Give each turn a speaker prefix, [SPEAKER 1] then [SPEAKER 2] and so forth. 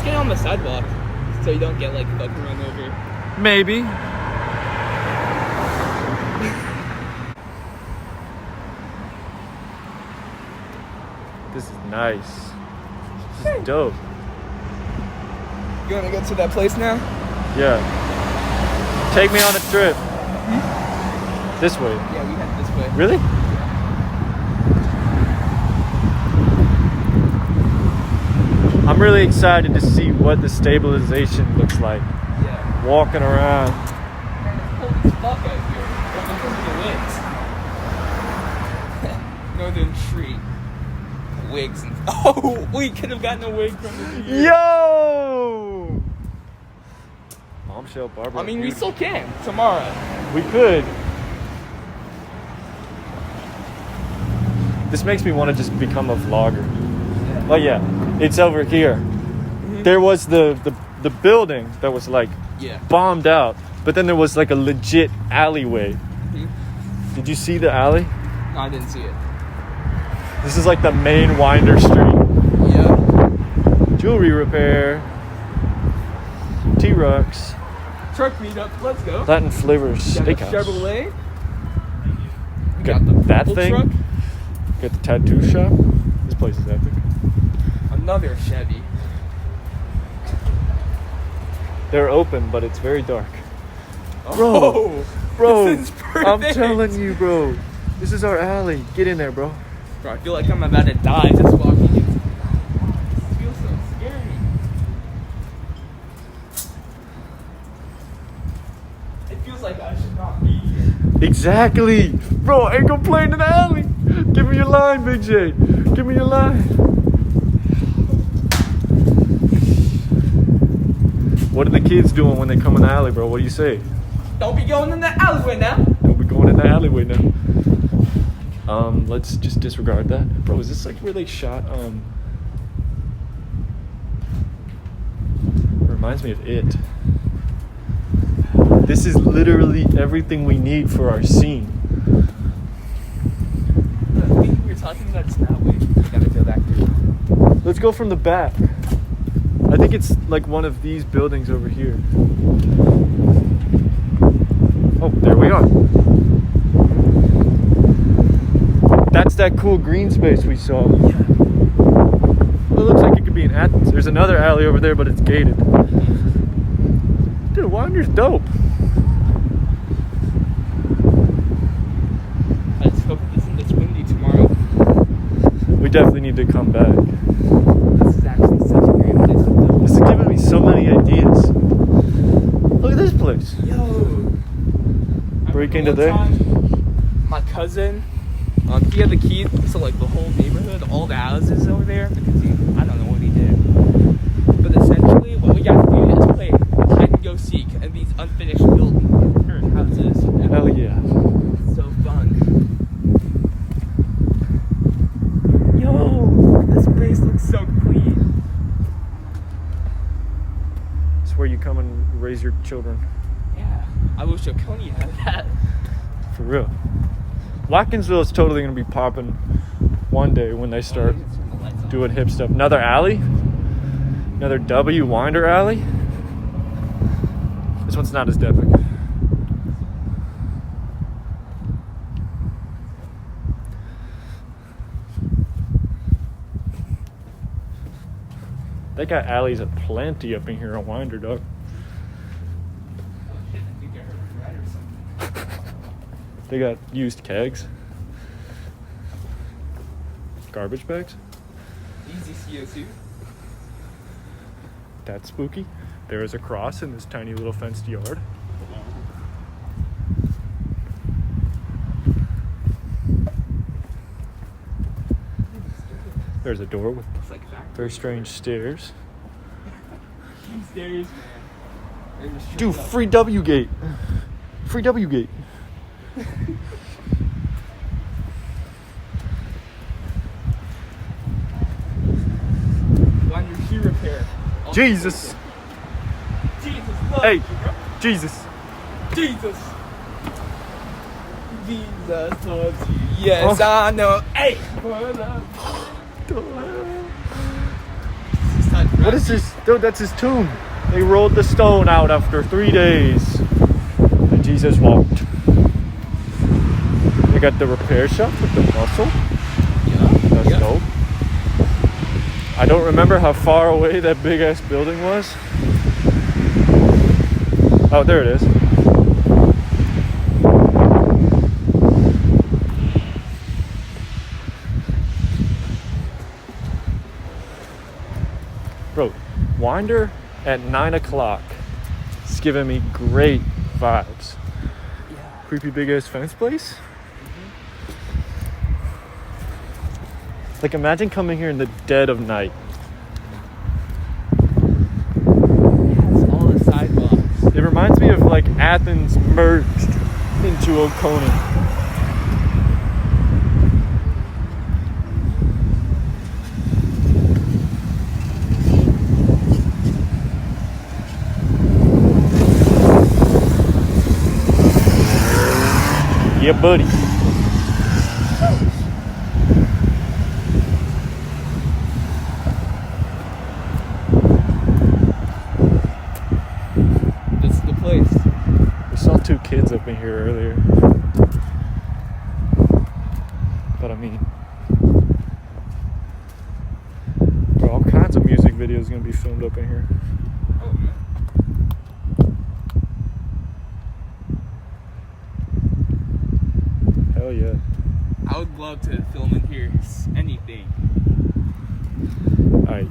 [SPEAKER 1] get on the sidewalk so you don't get like fucking run over.
[SPEAKER 2] Maybe. This is nice. This is dope.
[SPEAKER 1] You wanna go to that place now?
[SPEAKER 2] Yeah. Take me on a trip. This way.
[SPEAKER 1] Yeah, we head this way.
[SPEAKER 2] Really? I'm really excited to see what the stabilization looks like.
[SPEAKER 1] Yeah.
[SPEAKER 2] Walking around.
[SPEAKER 1] Man, it's cold as fuck out here. Because of the wigs. Northern Street. Wigs and oh, we could have gotten a wig from the view.
[SPEAKER 2] Yo! Bombshell Barbara.
[SPEAKER 1] I mean, we still can tomorrow.
[SPEAKER 2] We could. This makes me want to just become a vlogger.
[SPEAKER 1] Yeah.
[SPEAKER 2] Oh yeah, it's over here.
[SPEAKER 1] Mm-hmm.
[SPEAKER 2] There was the building that was like
[SPEAKER 1] Yeah.
[SPEAKER 2] bombed out, but then there was like a legit alleyway.
[SPEAKER 1] Mm-hmm.
[SPEAKER 2] Did you see the alley?
[SPEAKER 1] No, I didn't see it.
[SPEAKER 2] This is like the main Winder Street.
[SPEAKER 1] Yeah.
[SPEAKER 2] Jewelry repair. T-Rux.
[SPEAKER 1] Truck meetup. Let's go.
[SPEAKER 2] Latin Flavors
[SPEAKER 1] Got a
[SPEAKER 2] Steakhouse.
[SPEAKER 1] Chevrolet. We
[SPEAKER 2] Got
[SPEAKER 1] got the
[SPEAKER 2] that
[SPEAKER 1] bubble
[SPEAKER 2] thing.
[SPEAKER 1] truck.
[SPEAKER 2] Got the tattoo shop. This place is epic.
[SPEAKER 1] Another Chevy.
[SPEAKER 2] They're open, but it's very dark.
[SPEAKER 1] Oh,
[SPEAKER 2] Bro,
[SPEAKER 1] this is
[SPEAKER 2] I'm
[SPEAKER 1] perfect.
[SPEAKER 2] telling you, bro. This is our alley. Get in there, bro.
[SPEAKER 1] Bro, I feel like I'm about to die just walking in. This feels so scary. It feels like I should not be here.
[SPEAKER 2] Exactly. Bro, I ain't gonna play in the alley. Give me your line, Big J. Give me your line. What are the kids doing when they come in the alley, bro? What do you say?
[SPEAKER 1] Don't be going in the alleyway now.
[SPEAKER 2] Don't be going in the alleyway now. Let's just disregard that. Bro, is this like where they shot, reminds me of It. This is literally everything we need for our scene.
[SPEAKER 1] I think we were talking about it's that way. I gotta go back through.
[SPEAKER 2] Let's go from the back. I think it's like one of these buildings over here. Oh, there we are. That's that cool green space we saw.
[SPEAKER 1] Yeah.
[SPEAKER 2] Well, it looks like it could be in Athens. There's another alley over there, but it's gated. Dude, Winder's dope.
[SPEAKER 1] I just hope it isn't this windy tomorrow.
[SPEAKER 2] We definitely need to come back.
[SPEAKER 1] This is actually such a great place to film.
[SPEAKER 2] This is giving me so many ideas. Look at this place.
[SPEAKER 1] Yo.
[SPEAKER 2] Break
[SPEAKER 1] I
[SPEAKER 2] into
[SPEAKER 1] remember
[SPEAKER 2] there.
[SPEAKER 1] one time, my cousin, he had the keys to like the whole neighborhood, all the houses over there, because I don't know what he did. But essentially, what we got to do is play hide and go seek in these unfinished buildings or houses.
[SPEAKER 2] Hell yeah.
[SPEAKER 1] So fun. Yo, this place looks so clean.
[SPEAKER 2] It's where you come and raise your children.
[SPEAKER 1] Yeah, I wish Oconee had that.
[SPEAKER 2] For real. Watkinsville is totally going to be popping one day when they start doing hip stuff. Another alley? Another W Winder alley? This one's not as epic. They got alleys aplenty up in here on Winder, dog. They got used kegs. Garbage bags.
[SPEAKER 1] Easy CO2.
[SPEAKER 2] That's spooky. There is a cross in this tiny little fenced yard. There's a door with
[SPEAKER 1] It's like
[SPEAKER 2] very strange stairs.
[SPEAKER 1] stairs, man.
[SPEAKER 2] Dude, free W gate. Free W gate.
[SPEAKER 1] On your shoe repair.
[SPEAKER 2] Jesus.
[SPEAKER 1] Jesus loves
[SPEAKER 2] Hey,
[SPEAKER 1] you, bro.
[SPEAKER 2] Jesus.
[SPEAKER 1] Jesus. Jesus loves you. Yes,
[SPEAKER 2] Oh.
[SPEAKER 1] I know. Hey. This is time
[SPEAKER 2] What is this? Dude, that's his tomb. They rolled the stone out after 3 days. And Jesus walked. They got the repair shop with the muscle.
[SPEAKER 1] Yeah.
[SPEAKER 2] That's
[SPEAKER 1] yeah.
[SPEAKER 2] dope. I don't remember how far away that big ass building was. Oh, there it is. Bro, Winder at 9 o'clock. It's giving me great vibes.
[SPEAKER 1] Yeah.
[SPEAKER 2] Creepy big ass fence place. Like, imagine coming here in the dead of night.
[SPEAKER 1] It's all the sidewalks.
[SPEAKER 2] It reminds me of like Athens merged into Oconee. Yeah, buddy.
[SPEAKER 1] This is the place.
[SPEAKER 2] We saw 2 kids up in here earlier. But I mean, bro, all kinds of music videos gonna be filmed up in here.
[SPEAKER 1] Oh, yeah.
[SPEAKER 2] Hell yeah.
[SPEAKER 1] I would love to film in here. Anything.
[SPEAKER 2] Alright.